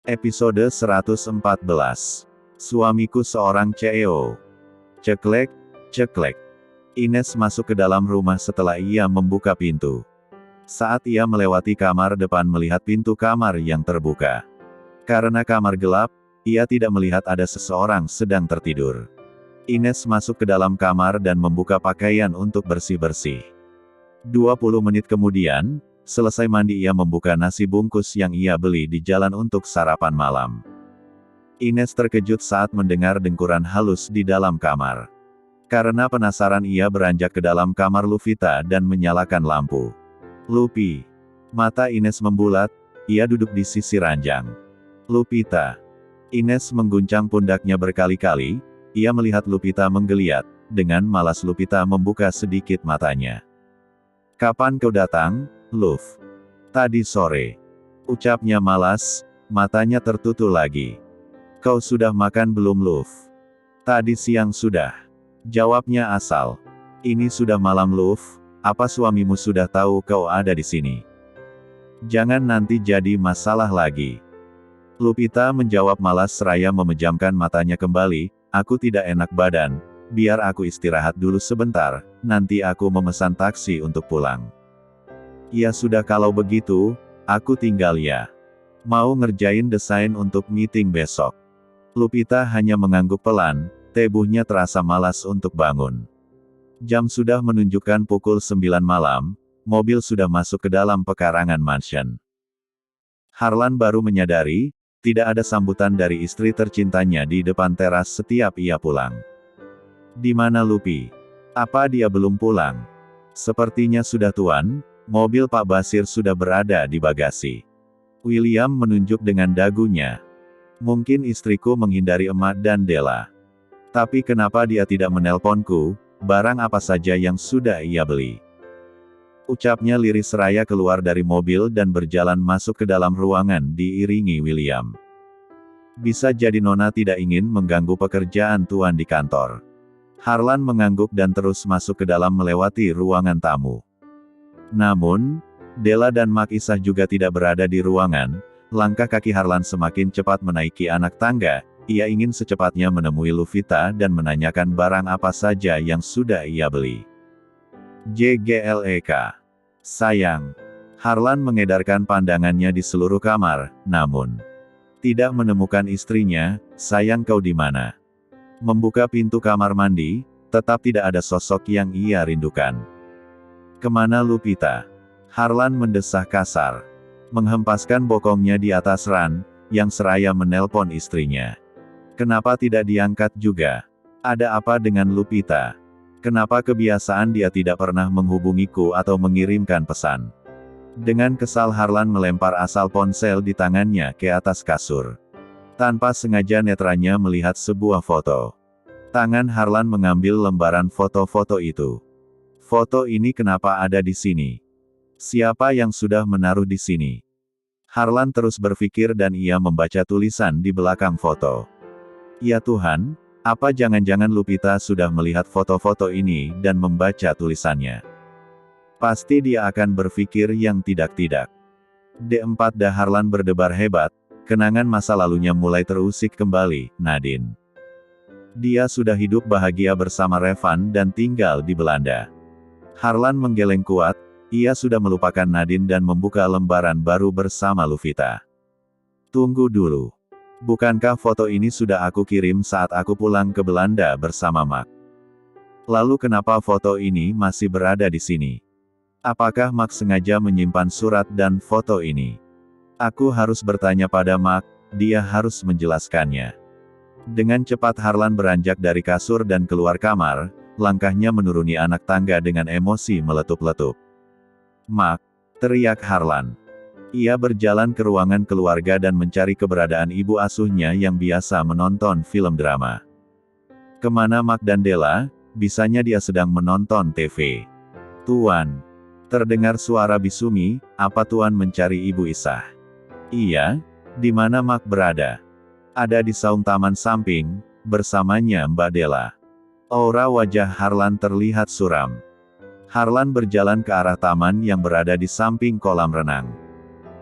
Episode 114. Suamiku seorang CEO. Ceklek, ceklek. Ines masuk ke dalam rumah setelah ia membuka pintu. Saat ia melewati kamar depan melihat pintu kamar yang terbuka. Karena kamar gelap, ia tidak melihat ada seseorang sedang tertidur. Ines masuk ke dalam kamar dan membuka pakaian untuk bersih-bersih. 20 menit kemudian, selesai mandi ia membuka nasi bungkus yang ia beli di jalan untuk sarapan malam. Ines terkejut saat mendengar dengkuran halus di dalam kamar. Karena penasaran ia beranjak ke dalam kamar Lupita dan menyalakan lampu. Lupi. Mata Ines membulat, ia duduk di sisi ranjang. Lupita. Ines mengguncang pundaknya berkali-kali, ia melihat Lupita menggeliat, dengan malas Lupita membuka sedikit matanya. Kapan kau datang, Luf? Tadi sore. Ucapnya malas, matanya tertutup lagi. Kau sudah makan belum, Luf? Tadi siang sudah. Jawabnya asal. Ini sudah malam, Luf. Apa suamimu sudah tahu kau ada di sini? Jangan nanti jadi masalah lagi. Lupita menjawab malas seraya memejamkan matanya kembali. Aku tidak enak badan. Biar aku istirahat dulu sebentar, nanti aku memesan taksi untuk pulang. Ya sudah kalau begitu, aku tinggal ya. Mau ngerjain desain untuk meeting besok. Lupita hanya mengangguk pelan, tubuhnya terasa malas untuk bangun. Jam sudah menunjukkan pukul 9 malam, mobil sudah masuk ke dalam pekarangan mansion. Harlan baru menyadari, tidak ada sambutan dari istri tercintanya di depan teras setiap ia pulang. Di mana Lupi? Apa dia belum pulang? Sepertinya sudah tuan, mobil Pak Basir sudah berada di bagasi. William menunjuk dengan dagunya. Mungkin istriku menghindari emak dan Della. Tapi kenapa dia tidak menelponku, barang apa saja yang sudah ia beli? Ucapnya lirih seraya keluar dari mobil dan berjalan masuk ke dalam ruangan diiringi William. Bisa jadi Nona tidak ingin mengganggu pekerjaan tuan di kantor. Harlan mengangguk dan terus masuk ke dalam melewati ruangan tamu. Namun, Della dan Mak Isah juga tidak berada di ruangan. Langkah kaki Harlan semakin cepat menaiki anak tangga, ia ingin secepatnya menemui Lupita dan menanyakan barang apa saja yang sudah ia beli. JGLEK. Sayang. Harlan mengedarkan pandangannya di seluruh kamar, namun tidak menemukan istrinya. Sayang, kau di mana? Membuka pintu kamar mandi, tetap tidak ada sosok yang ia rindukan. Kemana Lupita? Harlan mendesah kasar. Menghempaskan bokongnya di atas ran, yang seraya menelpon istrinya. Kenapa tidak diangkat juga? Ada apa dengan Lupita? Kenapa kebiasaan dia tidak pernah menghubungiku atau mengirimkan pesan? Dengan kesal Harlan melempar asal ponsel di tangannya ke atas kasur. Tanpa sengaja netranya melihat sebuah foto. Tangan Harlan mengambil lembaran foto-foto itu. Foto ini kenapa ada di sini? Siapa yang sudah menaruh di sini? Harlan terus berpikir dan ia membaca tulisan di belakang foto. Ya Tuhan, apa jangan-jangan Lupita sudah melihat foto-foto ini dan membaca tulisannya? Pasti dia akan berpikir yang tidak-tidak. D4 Harlan berdebar hebat. Kenangan masa lalunya mulai terusik kembali, Nadine. Dia sudah hidup bahagia bersama Revan dan tinggal di Belanda. Harlan menggeleng kuat, ia sudah melupakan Nadine dan membuka lembaran baru bersama Lupita. Tunggu dulu. Bukankah foto ini sudah aku kirim saat aku pulang ke Belanda bersama Mak? Lalu kenapa foto ini masih berada di sini? Apakah Mak sengaja menyimpan surat dan foto ini? Aku harus bertanya pada Mak, dia harus menjelaskannya. Dengan cepat Harlan beranjak dari kasur dan keluar kamar, langkahnya menuruni anak tangga dengan emosi meletup-letup. Mak, teriak Harlan. Ia berjalan ke ruangan keluarga dan mencari keberadaan ibu asuhnya yang biasa menonton film drama. Kemana Mak dan Della? Bisanya dia sedang menonton TV. Tuan. Terdengar suara Bisumi, apa Tuan mencari Ibu Isah? Iya, di mana Mak berada? Ada di saung taman samping, bersamanya Mbak Della. Aura wajah Harlan terlihat suram. Harlan berjalan ke arah taman yang berada di samping kolam renang.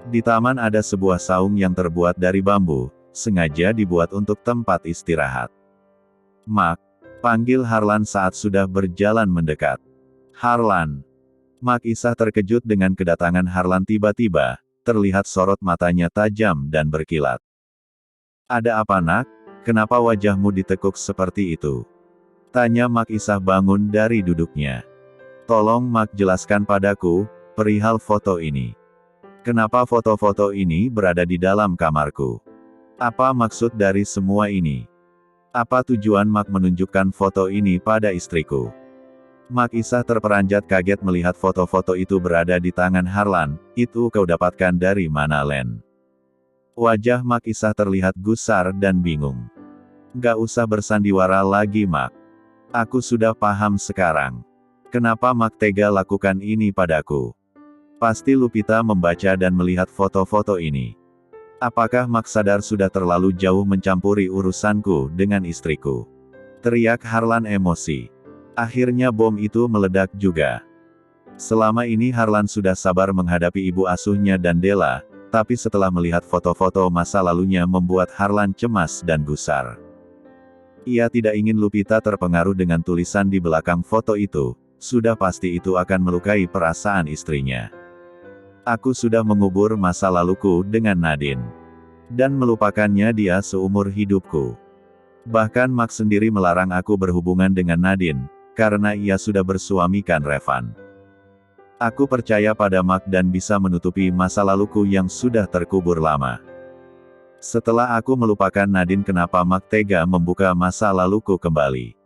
Di taman ada sebuah saung yang terbuat dari bambu, sengaja dibuat untuk tempat istirahat. Mark, panggil Harlan saat sudah berjalan mendekat. Harlan. Mark Isah terkejut dengan kedatangan Harlan tiba-tiba, terlihat sorot matanya tajam dan berkilat. Ada apa nak? Kenapa wajahmu ditekuk seperti itu? Tanya Mark Isah bangun dari duduknya. Tolong Mark jelaskan padaku, perihal foto ini. Kenapa foto-foto ini berada di dalam kamarku? Apa maksud dari semua ini? Apa tujuan Mark menunjukkan foto ini pada istriku? Mark Isah terperanjat kaget melihat foto-foto itu berada di tangan Harlan. Itu kau dapatkan dari mana Len? Wajah Mark Isah terlihat gusar dan bingung. Gak usah bersandiwara lagi Mark. Aku sudah paham sekarang. Kenapa Mark tega lakukan ini padaku? Pasti Lupita membaca dan melihat foto-foto ini. Apakah Mark sadar sudah terlalu jauh mencampuri urusanku dengan istriku? Teriak Harlan emosi. Akhirnya bom itu meledak juga. Selama ini Harlan sudah sabar menghadapi ibu asuhnya dan Della, tapi setelah melihat foto-foto masa lalunya membuat Harlan cemas dan gusar. Ia tidak ingin Lupita terpengaruh dengan tulisan di belakang foto itu, sudah pasti itu akan melukai perasaan istrinya. Aku sudah mengubur masa laluku dengan Nadine. Dan melupakannya dia seumur hidupku. Bahkan Mark sendiri melarang aku berhubungan dengan Nadine, karena ia sudah bersuamikan Revan. Aku percaya pada Mark dan bisa menutupi masa laluku yang sudah terkubur lama. Setelah aku melupakan Nadine, kenapa Mark tega membuka masa laluku kembali?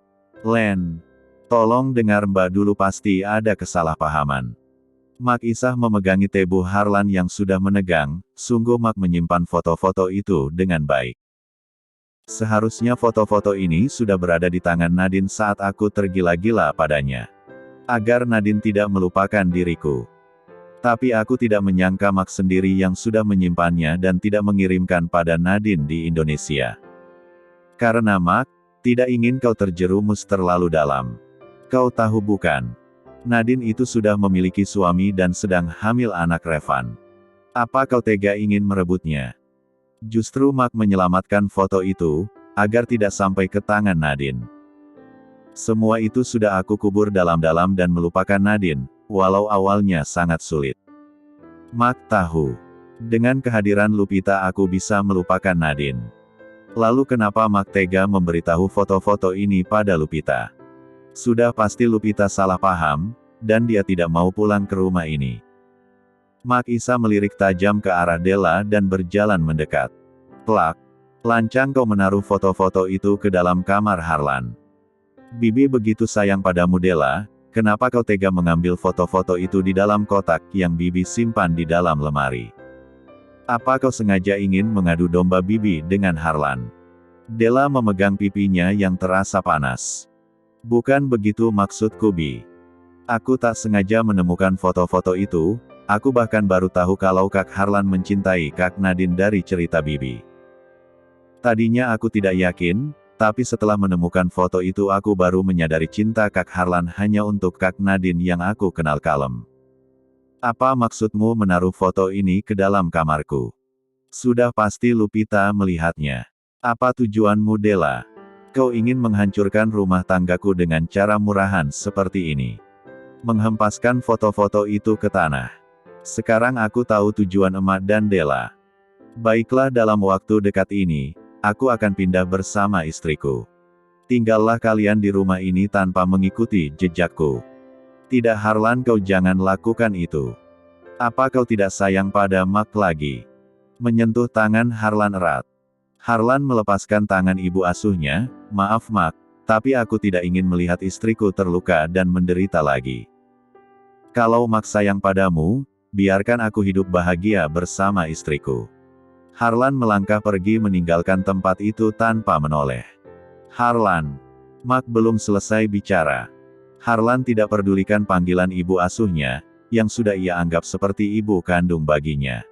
Len, tolong dengar Mbak dulu, pasti ada kesalahpahaman. Mark Isah memegangi tubuh Harlan yang sudah menegang, sungguh Mark menyimpan foto-foto itu dengan baik. Seharusnya foto-foto ini sudah berada di tangan Nadine saat aku tergila-gila padanya. Agar Nadine tidak melupakan diriku. Tapi aku tidak menyangka Mark sendiri yang sudah menyimpannya dan tidak mengirimkan pada Nadine di Indonesia. Karena Mark tidak ingin kau terjerumus terlalu dalam. Kau tahu bukan? Nadine itu sudah memiliki suami dan sedang hamil anak Revan. Apa kau tega ingin merebutnya? Justru Mark menyelamatkan foto itu, agar tidak sampai ke tangan Nadine. Semua itu sudah aku kubur dalam-dalam dan melupakan Nadine, walau awalnya sangat sulit. Mark tahu. Dengan kehadiran Lupita aku bisa melupakan Nadine. Lalu kenapa Mark tega memberitahu foto-foto ini pada Lupita? Sudah pasti Lupita salah paham, dan dia tidak mau pulang ke rumah ini. Mark Isah melirik tajam ke arah Della dan berjalan mendekat. Plak. Lancang kau menaruh foto-foto itu ke dalam kamar Harlan. Bibi begitu sayang padamu Della, kenapa kau tega mengambil foto-foto itu di dalam kotak yang Bibi simpan di dalam lemari? Apa kau sengaja ingin mengadu domba Bibi dengan Harlan? Della memegang pipinya yang terasa panas. Bukan begitu maksudku Bi. Aku tak sengaja menemukan foto-foto itu, aku bahkan baru tahu kalau Kak Harlan mencintai Kak Nadine dari cerita Bibi. Tadinya aku tidak yakin, tapi setelah menemukan foto itu aku baru menyadari cinta Kak Harlan hanya untuk Kak Nadine yang aku kenal kalem. Apa maksudmu menaruh foto ini ke dalam kamarku? Sudah pasti Lupita melihatnya. Apa tujuanmu Della? Kau ingin menghancurkan rumah tanggaku dengan cara murahan seperti ini. Menghempaskan foto-foto itu ke tanah. Sekarang aku tahu tujuan emak dan Della. Baiklah, dalam waktu dekat ini, aku akan pindah bersama istriku. Tinggallah kalian di rumah ini tanpa mengikuti jejakku. Tidak Harlan, kau jangan lakukan itu. Apa kau tidak sayang pada Mark lagi? Menyentuh tangan Harlan erat. Harlan melepaskan tangan ibu asuhnya. Maaf Mark, tapi aku tidak ingin melihat istriku terluka dan menderita lagi. Kalau Mark sayang padamu, biarkan aku hidup bahagia bersama istriku. Harlan melangkah pergi meninggalkan tempat itu tanpa menoleh. Harlan. Mark belum selesai bicara. Harlan tidak pedulikan panggilan ibu asuhnya, yang sudah ia anggap seperti ibu kandung baginya.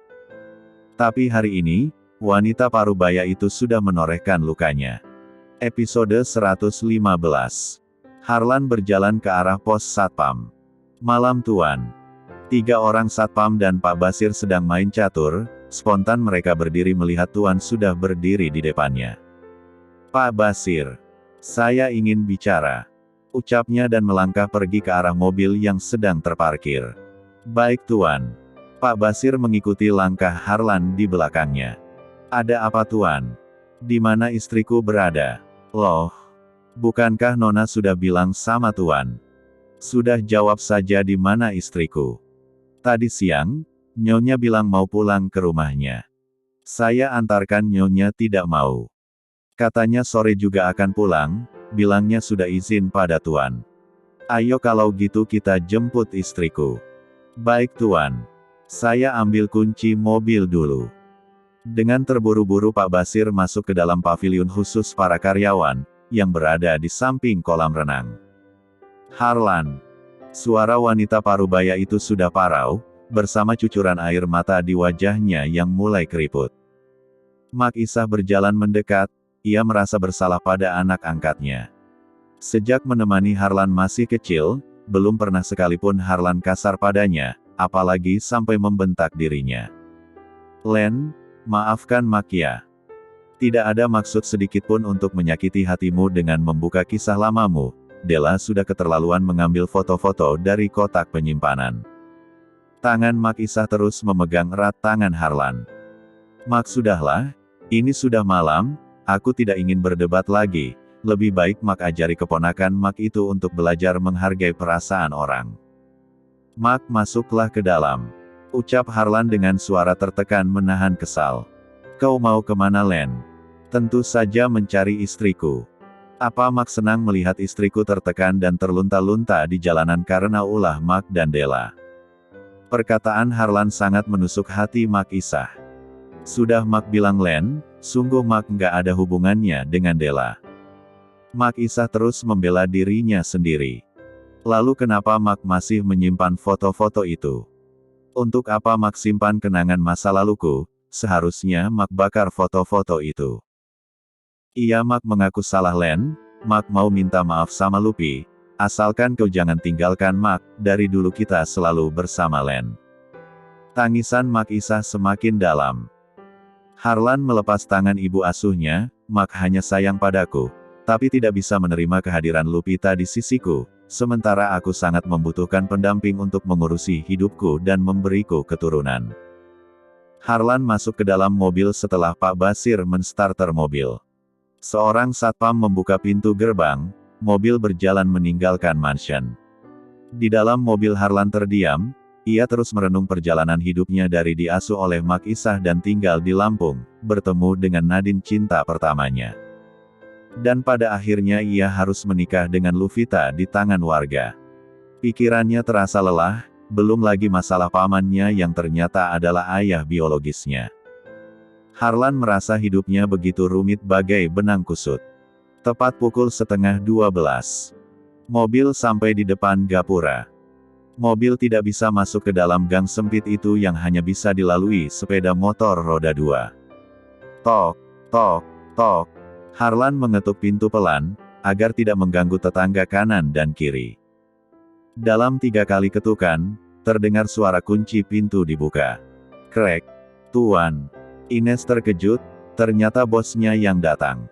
Tapi hari ini, wanita parubaya itu sudah menorehkan lukanya. Episode 115. Harlan berjalan ke arah pos Satpam. Malam Tuan. 3 orang satpam dan Pak Basir sedang main catur, spontan mereka berdiri melihat Tuan sudah berdiri di depannya. Pak Basir, saya ingin bicara. Ucapnya dan melangkah pergi ke arah mobil yang sedang terparkir. Baik Tuan. Pak Basir mengikuti langkah Harlan di belakangnya. Ada apa Tuan? Di mana istriku berada? Loh, bukankah Nona sudah bilang sama Tuan? Sudah jawab saja di mana istriku. Tadi siang, Nyonya bilang mau pulang ke rumahnya. Saya antarkan Nyonya tidak mau. Katanya sore juga akan pulang, bilangnya sudah izin pada Tuan. Ayo kalau gitu kita jemput istriku. Baik Tuan. Saya ambil kunci mobil dulu. Dengan terburu-buru Pak Basir masuk ke dalam paviliun khusus para karyawan, yang berada di samping kolam renang. Harlan. Suara wanita parubaya itu sudah parau, bersama cucuran air mata di wajahnya yang mulai keriput. Mak Isah berjalan mendekat, ia merasa bersalah pada anak angkatnya. Sejak menemani Harlan masih kecil, belum pernah sekalipun Harlan kasar padanya, apalagi sampai membentak dirinya. Len, maafkan Mak ya. Tidak ada maksud sedikitpun untuk menyakiti hatimu dengan membuka kisah lamamu. Della sudah keterlaluan mengambil foto-foto dari kotak penyimpanan. Tangan Mak Isah terus memegang erat tangan Harlan. Mak sudahlah, ini sudah malam, aku tidak ingin berdebat lagi, lebih baik Mak ajari keponakan Mak itu untuk belajar menghargai perasaan orang. Mak masuklah ke dalam. Ucap Harlan dengan suara tertekan menahan kesal. Kau mau kemana Len? Tentu saja mencari istriku. Apa Mak senang melihat istriku tertekan dan terlunta-lunta di jalanan karena ulah Mak dan Della? Perkataan Harlan sangat menusuk hati Mak Isah. Sudah Mak bilang Len, sungguh Mak nggak ada hubungannya dengan Della. Mak Isah terus membela dirinya sendiri. Lalu kenapa Mak masih menyimpan foto-foto itu? Untuk apa Mak simpan kenangan masa laluku, seharusnya Mak bakar foto-foto itu. Iya Mak mengaku salah Len, Mak mau minta maaf sama Lupi, asalkan kau jangan tinggalkan Mak, dari dulu kita selalu bersama Len. Tangisan Mak Isah semakin dalam. Harlan melepas tangan ibu asuhnya, Mak hanya sayang padaku, tapi tidak bisa menerima kehadiran Lupita di sisiku, sementara aku sangat membutuhkan pendamping untuk mengurusi hidupku dan memberiku keturunan. Harlan masuk ke dalam mobil setelah Pak Basir menstarter mobil. Seorang satpam membuka pintu gerbang, mobil berjalan meninggalkan mansion. Di dalam mobil Harlan terdiam, ia terus merenung perjalanan hidupnya dari diasuh oleh Mak Isah dan tinggal di Lampung, bertemu dengan Nadine cinta pertamanya. Dan pada akhirnya ia harus menikah dengan Luvita di tangan warga. Pikirannya terasa lelah, belum lagi masalah pamannya yang ternyata adalah ayah biologisnya. Harlan merasa hidupnya begitu rumit bagai benang kusut. Tepat pukul 11:30. Mobil sampai di depan gapura. Mobil tidak bisa masuk ke dalam gang sempit itu yang hanya bisa dilalui sepeda motor roda 2. Tok, tok, tok. Harlan mengetuk pintu pelan, agar tidak mengganggu tetangga kanan dan kiri. Dalam 3 kali ketukan, terdengar suara kunci pintu dibuka. Krek. Tuan. Ines terkejut, ternyata bosnya yang datang.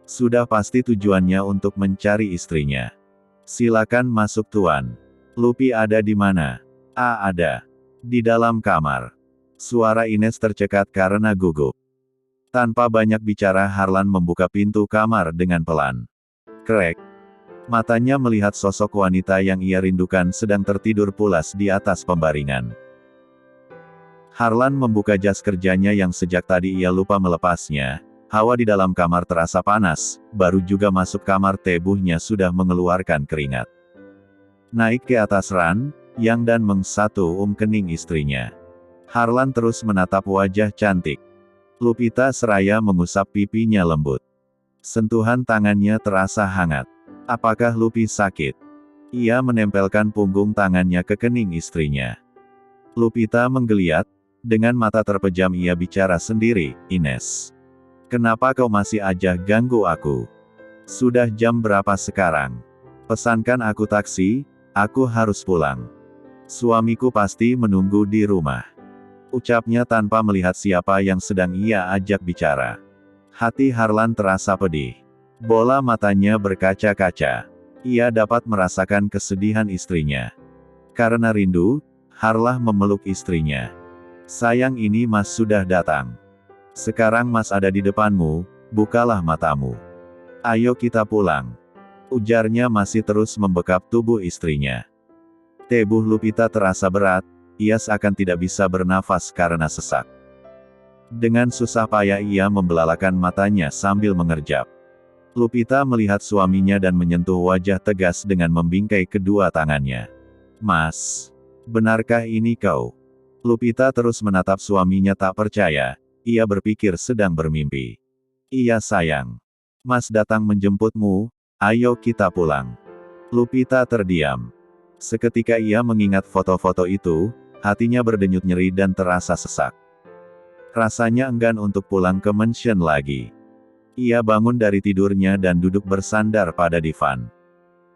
Sudah pasti tujuannya untuk mencari istrinya. Silakan masuk Tuan. Lupi ada di mana? Ada. Di dalam kamar. Suara Ines tercekat karena gugup. Tanpa banyak bicara Harlan membuka pintu kamar dengan pelan. Krek. Matanya melihat sosok wanita yang ia rindukan sedang tertidur pulas di atas pembaringan. Harlan membuka jas kerjanya yang sejak tadi ia lupa melepasnya. Hawa di dalam kamar terasa panas, baru juga masuk kamar tubuhnya sudah mengeluarkan keringat. Naik ke atas ran, Yang dan Meng satu kening istrinya. Harlan terus menatap wajah cantik. Lupita seraya mengusap pipinya lembut. Sentuhan tangannya terasa hangat. Apakah Lupi sakit? Ia menempelkan punggung tangannya ke kening istrinya. Lupita menggeliat, dengan mata terpejam ia bicara sendiri, Ines. Kenapa kau masih aja ganggu aku? Sudah jam berapa sekarang? Pesankan aku taksi, aku harus pulang. Suamiku pasti menunggu di rumah. Ucapnya tanpa melihat siapa yang sedang ia ajak bicara. Hati Harlan terasa pedih. Bola matanya berkaca-kaca. Ia dapat merasakan kesedihan istrinya. Karena rindu, Harlah memeluk istrinya. Sayang, ini Mas sudah datang. Sekarang Mas ada di depanmu, bukalah matamu. Ayo kita pulang. Ujarnya masih terus membekap tubuh istrinya. Tubuh Lupita terasa berat, ia seakan tidak bisa bernafas karena sesak. Dengan susah payah ia membelalakan matanya sambil mengerjap. Lupita melihat suaminya dan menyentuh wajah tegas dengan membingkai kedua tangannya. Mas, benarkah ini kau? Lupita terus menatap suaminya tak percaya, ia berpikir sedang bermimpi. Iya sayang. Mas datang menjemputmu, ayo kita pulang. Lupita terdiam. Seketika ia mengingat foto-foto itu, hatinya berdenyut nyeri dan terasa sesak. Rasanya enggan untuk pulang ke mansion lagi. Ia bangun dari tidurnya dan duduk bersandar pada divan.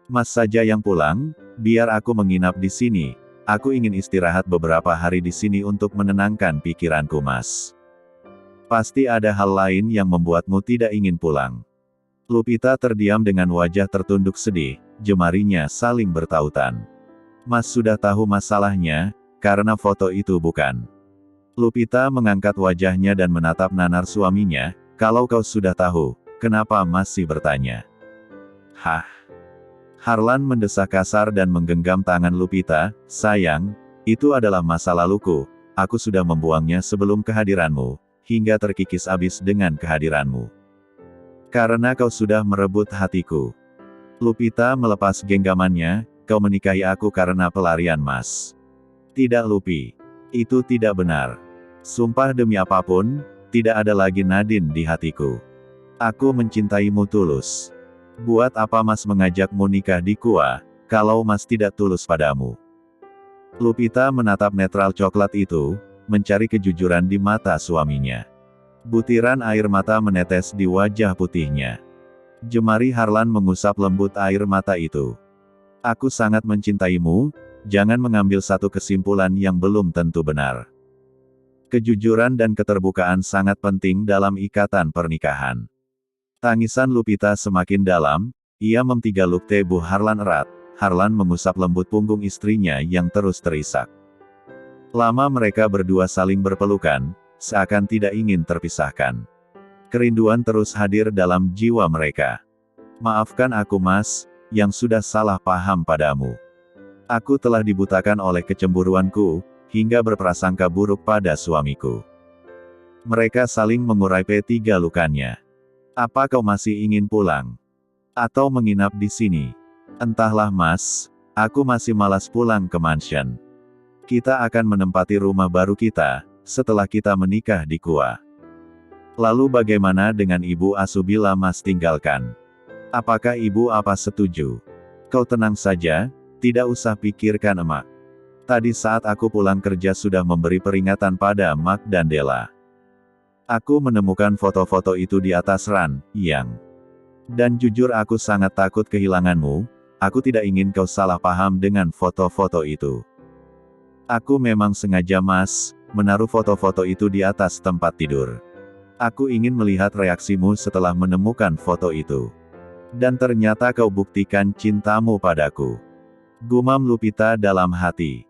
Mas saja yang pulang, biar aku menginap di sini. Aku ingin istirahat beberapa hari di sini untuk menenangkan pikiranku, Mas. Pasti ada hal lain yang membuatmu tidak ingin pulang. Lupita terdiam dengan wajah tertunduk sedih, jemarinya saling bertautan. Mas sudah tahu masalahnya, karena foto itu bukan. Lupita mengangkat wajahnya dan menatap nanar suaminya, kalau kau sudah tahu, kenapa masih bertanya? Hah? Harlan mendesah kasar dan menggenggam tangan Lupita, sayang, itu adalah masa laluku, aku sudah membuangnya sebelum kehadiranmu, hingga terkikis habis dengan kehadiranmu. Karena kau sudah merebut hatiku. Lupita melepas genggamannya, kau menikahi aku karena pelarian Mas. Tidak Lupi. Itu tidak benar. Sumpah demi apapun, tidak ada lagi Nadine di hatiku. Aku mencintaimu tulus. Buat apa Mas mengajakmu nikah di Kua, kalau Mas tidak tulus padamu? Lupita menatap netral coklat itu, mencari kejujuran di mata suaminya. Butiran air mata menetes di wajah putihnya. Jemari Harlan mengusap lembut air mata itu. Aku sangat mencintaimu, jangan mengambil satu kesimpulan yang belum tentu benar. Kejujuran dan keterbukaan sangat penting dalam ikatan pernikahan. Tangisan Lupita semakin dalam, ia memtigaluk tubuh Harlan erat. Harlan mengusap lembut punggung istrinya yang terus terisak. Lama mereka berdua saling berpelukan, seakan tidak ingin terpisahkan. Kerinduan terus hadir dalam jiwa mereka. Maafkan aku Mas, yang sudah salah paham padamu. Aku telah dibutakan oleh kecemburuanku, hingga berprasangka buruk pada suamiku. Mereka saling mengurai P3 lukannya. Apa kau masih ingin pulang? Atau menginap di sini? Entahlah Mas, aku masih malas pulang ke mansion. Kita akan menempati rumah baru kita, setelah kita menikah di Kua. Lalu bagaimana dengan Ibu Asu bila Mas tinggalkan? Apakah Ibu apa setuju? Kau tenang saja, tidak usah pikirkan emak. Tadi saat aku pulang kerja sudah memberi peringatan pada Mak dan Della. Aku menemukan foto-foto itu di atas ran, Yang. Dan jujur aku sangat takut kehilanganmu, aku tidak ingin kau salah paham dengan foto-foto itu. Aku memang sengaja Mas, menaruh foto-foto itu di atas tempat tidur. Aku ingin melihat reaksimu setelah menemukan foto itu. Dan ternyata kau buktikan cintamu padaku. Gumam Lupita dalam hati.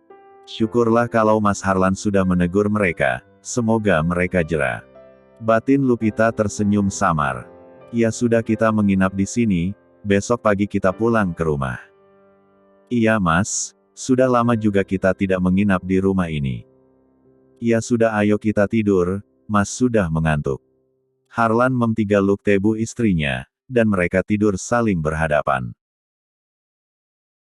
Syukurlah kalau Mas Harlan sudah menegur mereka, semoga mereka jera. Batin Lupita tersenyum samar. Ya sudah kita menginap di sini, besok pagi kita pulang ke rumah. Iya Mas, sudah lama juga kita tidak menginap di rumah ini. Ya sudah ayo kita tidur, Mas sudah mengantuk. Harlan memtigaluk tubuh istrinya, dan mereka tidur saling berhadapan.